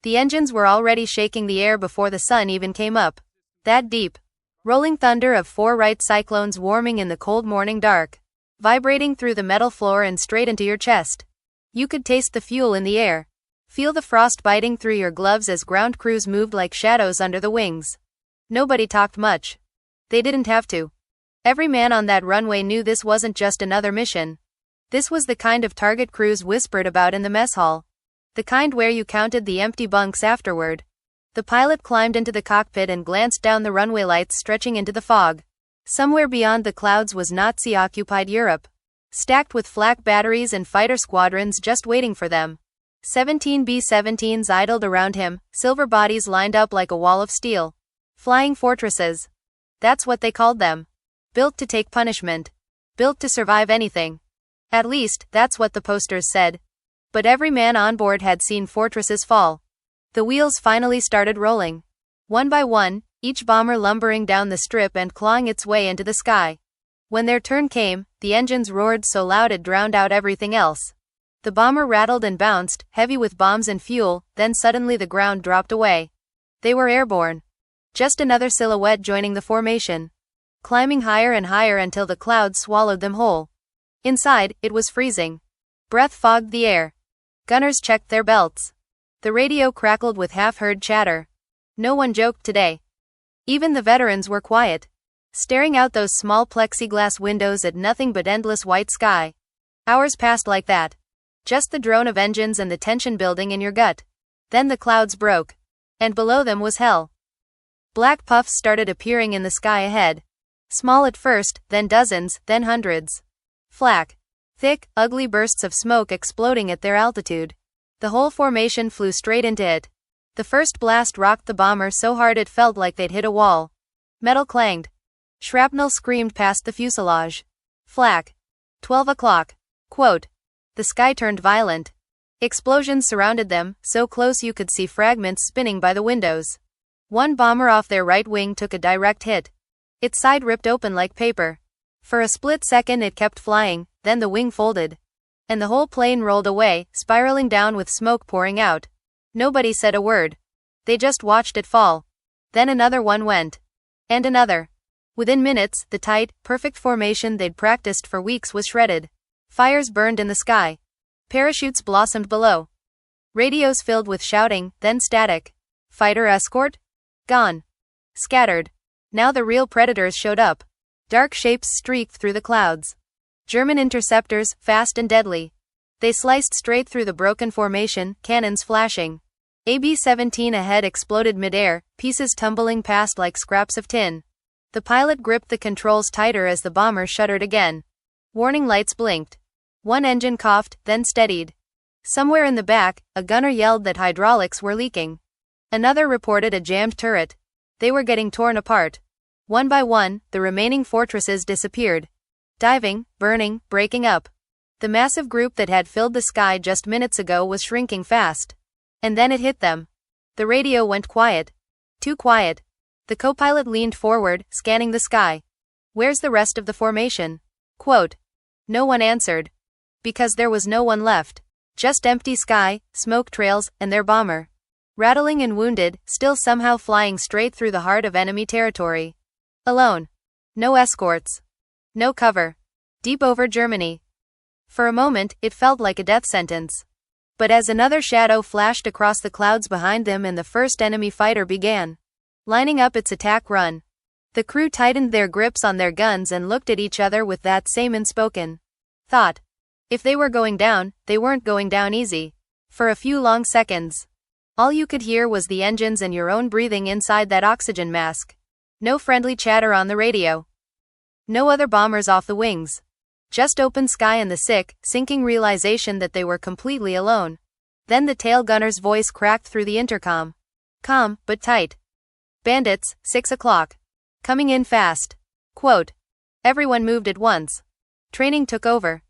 The engines were already shaking the air before the sun even came up. That deep, rolling thunder of 4 right cyclones warming in the cold morning dark, vibrating through the metal floor and straight into your chest. You could taste the fuel in the air. Feel the frost biting through your gloves as ground crews moved like shadows under the wings. Nobody talked much. They didn't have to. Every man on that runway knew this wasn't just another mission. This was the kind of target crews whispered about in the mess hall. The kind where you counted the empty bunks afterward. The pilot climbed into the cockpit and glanced down the runway lights stretching into the fog. Somewhere beyond the clouds was Nazi-occupied Europe, stacked with flak batteries and fighter squadrons just waiting for them. 17 B-17s idled around him, silver bodies lined up like a wall of steel. Flying fortresses. That's what they called them. Built to take punishment. Built to survive anything. At least, that's what the posters said. But every man on board had seen fortresses fall. The wheels finally started rolling. One by one, each bomber lumbering down the strip and clawing its way into the sky. When their turn came, the engines roared so loud it drowned out everything else. The bomber rattled and bounced, heavy with bombs and fuel, then suddenly the ground dropped away. They were airborne. Just another silhouette joining the formation. Climbing higher and higher until the clouds swallowed them whole. Inside, it was freezing. Breath fogged the air. Gunners checked their belts. The radio crackled with half-heard chatter. No one joked today. Even the veterans were quiet, staring out those small plexiglass windows at nothing but endless white sky. Hours passed like that. Just the drone of engines and the tension building in your gut. Then the clouds broke. And below them was hell. Black puffs started appearing in the sky ahead. Small at first, then dozens, then hundreds. Flak. Thick, ugly bursts of smoke exploding at their altitude. The whole formation flew straight into it. The first blast rocked the bomber so hard it felt like they'd hit a wall. Metal clanged. Shrapnel screamed past the fuselage. Flak. 12 o'clock. Quote. The sky turned violent. Explosions surrounded them, so close you could see fragments spinning by the windows. One bomber off their right wing took a direct hit. Its side ripped open like paper. For a split second it kept flying, then the wing folded. And the whole plane rolled away, spiraling down with smoke pouring out. Nobody said a word. They just watched it fall. Then another one went. And another. Within minutes, the tight, perfect formation they'd practiced for weeks was shredded. Fires burned in the sky. Parachutes blossomed below. Radios filled with shouting, then static. Fighter escort? Gone. Scattered. Now the real predators showed up. Dark shapes streaked through the clouds. German interceptors, fast and deadly. They sliced straight through the broken formation, cannons flashing. A B-17 ahead exploded midair, pieces tumbling past like scraps of tin. The pilot gripped the controls tighter as the bomber shuddered again. Warning lights blinked. One engine coughed, then steadied. Somewhere in the back, a gunner yelled that hydraulics were leaking. Another reported a jammed turret. They were getting torn apart. One by one, the remaining fortresses disappeared. Diving, burning, breaking up. The massive group that had filled the sky just minutes ago was shrinking fast. And then it hit them. The radio went quiet. Too quiet. The co-pilot leaned forward, scanning the sky. Where's the rest of the formation? Quote. No one answered. Because there was no one left. Just empty sky, smoke trails, and their bomber. Rattling and wounded, still somehow flying straight through the heart of enemy territory. Alone. No escorts. No cover. Deep over Germany. For a moment, it felt like a death sentence. But as another shadow flashed across the clouds behind them and the first enemy fighter began lining up its attack run, the crew tightened their grips on their guns and looked at each other with that same unspoken thought. If they were going down, they weren't going down easy. For a few long seconds, all you could hear was the engines and your own breathing inside that oxygen mask. No friendly chatter on the radio. No other bombers off the wings. Just open sky and the sick, sinking realization that they were completely alone. Then the tail gunner's voice cracked through the intercom. Calm, but tight. Bandits, 6 o'clock. Coming in fast. Quote. Everyone moved at once. Training took over.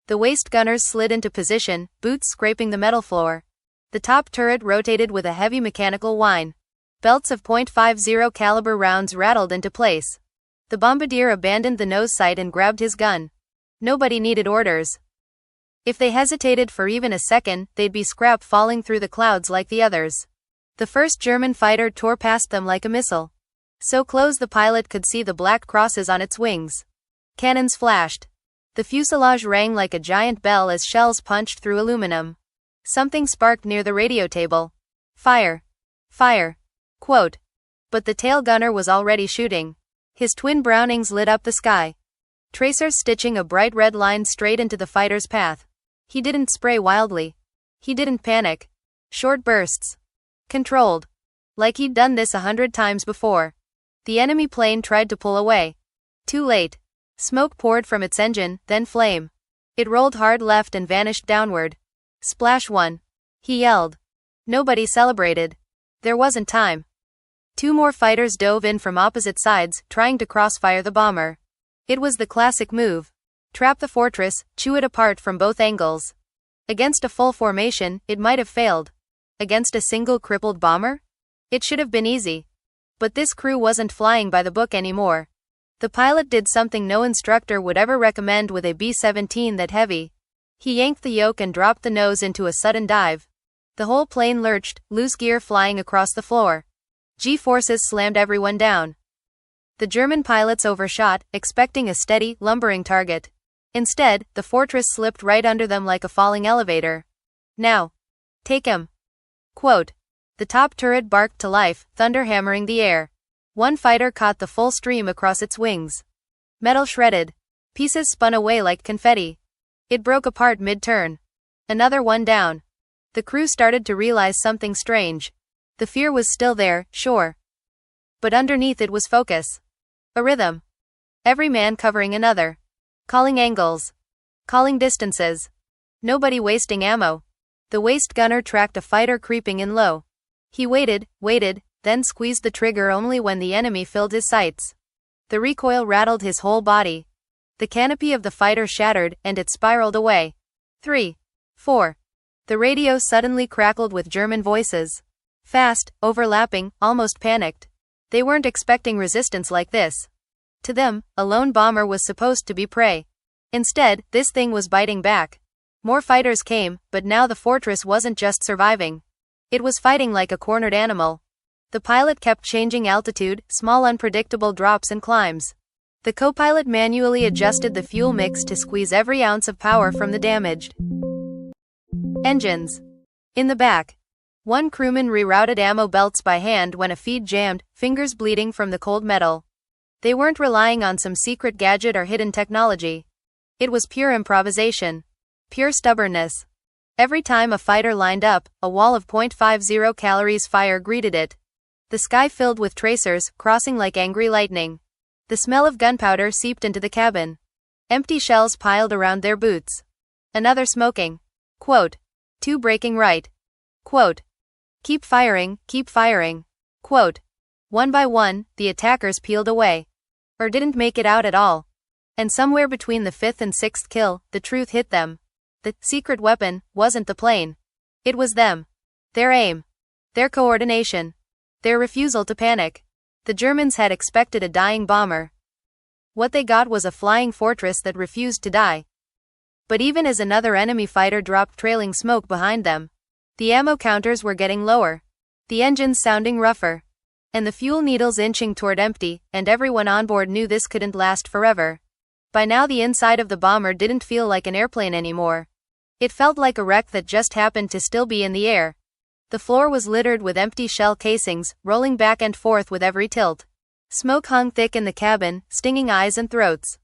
The waist gunners slid into position, boots scraping the metal floor. The top turret rotated with a heavy mechanical whine. Belts of .50 caliber rounds rattled into place. The bombardier abandoned the nose sight and grabbed his gun. Nobody needed orders. If they hesitated for even a second, they'd be scrap falling through the clouds like the others. The first German fighter tore past them like a missile. So close the pilot could see the black crosses on its wings. Cannons flashed. The fuselage rang like a giant bell as shells punched through aluminum. Something sparked near the radio table. Fire. Fire. Quote. But the tail gunner was already shooting. His twin Brownings lit up the sky. Tracers stitching a bright red line straight into the fighter's path. He didn't spray wildly. He didn't panic. Short bursts. Controlled. Like he'd done this 100 times before. The enemy plane tried to pull away. Too late. Smoke poured from its engine, then flame. It rolled hard left and vanished downward. Splash 1. He yelled. Nobody celebrated. There wasn't time. 2 more fighters dove in from opposite sides, trying to crossfire the bomber. It was the classic move. Trap the fortress, chew it apart from both angles. Against a full formation, it might have failed. Against a single crippled bomber? It should have been easy. But this crew wasn't flying by the book anymore. The pilot did something no instructor would ever recommend with a B-17 that heavy. He yanked the yoke and dropped the nose into a sudden dive. The whole plane lurched, loose gear flying across the floor. G-forces slammed everyone down. The German pilots overshot, expecting a steady, lumbering target. Instead, the fortress slipped right under them like a falling elevator. Now. Take him. Quote. The top turret barked to life, thunder hammering the air. One fighter caught the full stream across its wings. Metal shredded. Pieces spun away like confetti. It broke apart mid-turn. Another one down. The crew started to realize something strange. The fear was still there, sure. But underneath it was focus. A rhythm. Every man covering another. Calling angles. Calling distances. Nobody wasting ammo. The waist gunner tracked a fighter creeping in low. He waited, then squeezed the trigger only when the enemy filled his sights. The recoil rattled his whole body. The canopy of the fighter shattered, and it spiraled away. 3. 4. The radio suddenly crackled with German voices. Fast, overlapping, almost panicked. They weren't expecting resistance like this. To them, a lone bomber was supposed to be prey. Instead, this thing was biting back. More fighters came, but now the fortress wasn't just surviving. It was fighting like a cornered animal. The pilot kept changing altitude, small unpredictable drops and climbs. The co-pilot manually adjusted the fuel mix to squeeze every ounce of power from the damaged engines. In the back, one crewman rerouted ammo belts by hand when a feed jammed, fingers bleeding from the cold metal. They weren't relying on some secret gadget or hidden technology. It was pure improvisation. Pure stubbornness. Every time a fighter lined up, a wall of .50 calories fire greeted it. The sky filled with tracers, crossing like angry lightning. The smell of gunpowder seeped into the cabin. Empty shells piled around their boots. Another smoking. Quote. 2 breaking right. Quote. Keep firing, keep firing. Quote. One by one, the attackers peeled away. Or didn't make it out at all. And somewhere between the 5th and 6th kill, the truth hit them. The secret weapon wasn't the plane. It was them. Their aim. Their coordination. Their refusal to panic. The Germans had expected a dying bomber. What they got was a flying fortress that refused to die. But even as another enemy fighter dropped trailing smoke behind them, the ammo counters were getting lower. The engines sounding rougher. And the fuel needles inching toward empty, and everyone on board knew this couldn't last forever. By now the inside of the bomber didn't feel like an airplane anymore. It felt like a wreck that just happened to still be in the air. The floor was littered with empty shell casings, rolling back and forth with every tilt. Smoke hung thick in the cabin, stinging eyes and throats.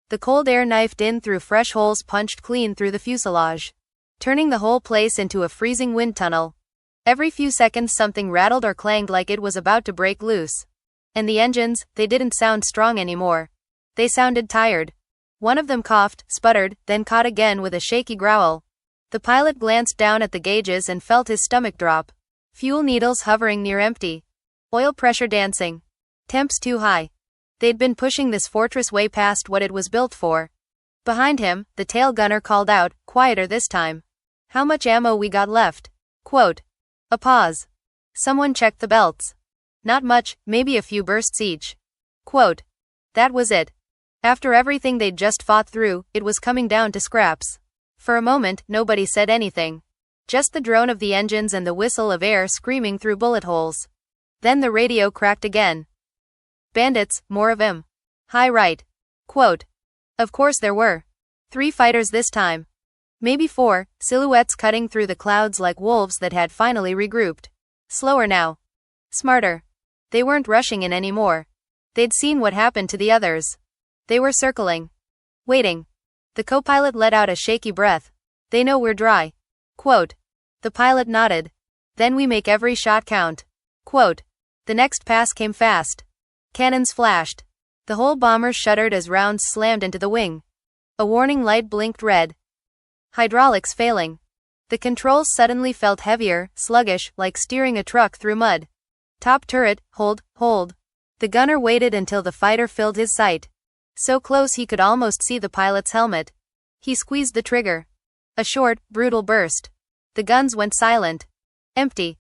The cold air knifed in through fresh holes punched clean through the fuselage, turning the whole place into a freezing wind tunnel. Every few seconds something rattled or clanged like it was about to break loose. And the engines, they didn't sound strong anymore. They sounded tired. One of them coughed, sputtered, then caught again with a shaky growl. The pilot glanced down at the gauges and felt his stomach drop. Fuel needles hovering near empty. Oil pressure dancing. Temps too high. They'd been pushing this fortress way past what it was built for. Behind him, the tail gunner called out, quieter this time. How much ammo we got left? Quote. A pause. Someone checked the belts. Not much, maybe a few bursts each. Quote. That was it. After everything they'd just fought through, it was coming down to scraps. For a moment, nobody said anything. Just the drone of the engines and the whistle of air screaming through bullet holes. Then the radio cracked again. Bandits, more of 'em. Hi, right. Quote. Of course there were. 3 fighters this time. Maybe 4, silhouettes cutting through the clouds like wolves that had finally regrouped. Slower now. Smarter. They weren't rushing in anymore. They'd seen what happened to the others. They were circling. Waiting. The co-pilot let out a shaky breath. They know we're dry. Quote. The pilot nodded. Then we make every shot count. Quote. The next pass came fast. Cannons flashed. The whole bomber shuddered as rounds slammed into the wing. A warning light blinked red. Hydraulics failing. The controls suddenly felt heavier, sluggish, like steering a truck through mud. Top turret, hold. The gunner waited until the fighter filled his sight. So close he could almost see the pilot's helmet. He squeezed the trigger. A short, brutal burst. The guns went silent. Empty.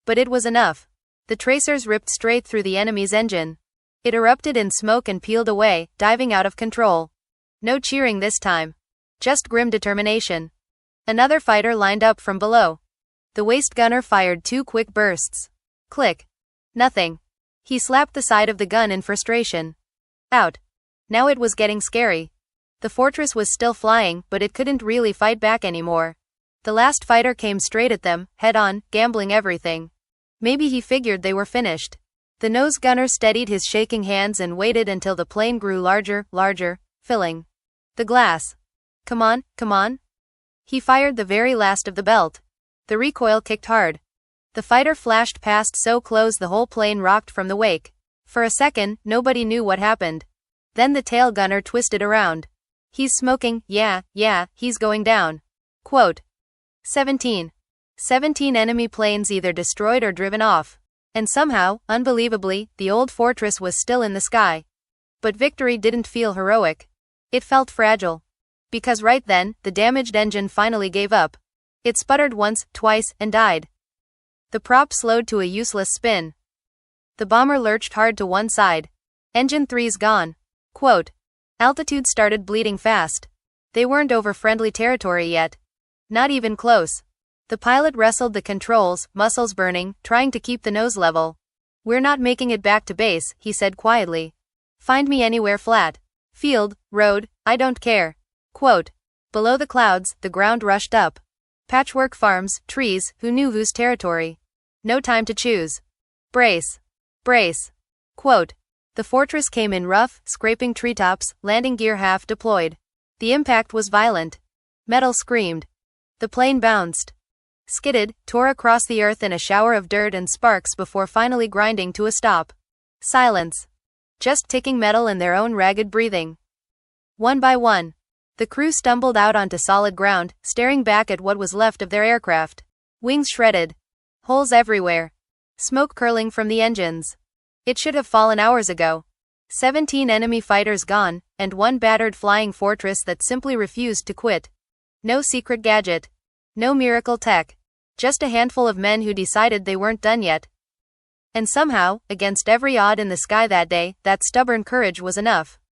But it was enough. The tracers ripped straight through the enemy's engine. It erupted in smoke and peeled away, diving out of control. No cheering this time. Just grim determination. Another fighter lined up from below. The waist gunner fired 2 quick bursts. Click. Nothing. He slapped the side of the gun in frustration. Out. Now it was getting scary. The fortress was still flying, but it couldn't really fight back anymore. The last fighter came straight at them, head on, gambling everything. Maybe he figured they were finished. The nose gunner steadied his shaking hands and waited until the plane grew larger, filling the glass. Come on. He fired the very last of the belt. The recoil kicked hard. The fighter flashed past so close the whole plane rocked from the wake. For a second, nobody knew what happened. Then the tail gunner twisted around. He's smoking, yeah, he's going down. Quote. 17 enemy planes either destroyed or driven off. And somehow, unbelievably, the old fortress was still in the sky. But victory didn't feel heroic. It felt fragile. Because right then, the damaged engine finally gave up. It sputtered once, twice, and died. The prop slowed to a useless spin. The bomber lurched hard to one side. Engine 3's gone. Quote. Altitude started bleeding fast. They weren't over friendly territory yet. Not even close. The pilot wrestled the controls, muscles burning, trying to keep the nose level. We're not making it back to base, he said quietly. Find me anywhere flat. Field, road, I don't care. Quote. Below the clouds, the ground rushed up. Patchwork farms, trees, who knew whose territory? No time to choose. Brace. Quote. The fortress came in rough, scraping treetops, landing gear half deployed. The impact was violent. Metal screamed. The plane bounced. Skidded, tore across the earth in a shower of dirt and sparks before finally grinding to a stop. Silence. Just ticking metal in their own ragged breathing. One by one, the crew stumbled out onto solid ground, staring back at what was left of their aircraft. Wings shredded. Holes everywhere. Smoke curling from the engines. It should have fallen hours ago. 17 enemy fighters gone, and one battered flying fortress that simply refused to quit. No secret gadget. No miracle tech. Just a handful of men who decided they weren't done yet. And somehow, against every odd in the sky that day, that stubborn courage was enough.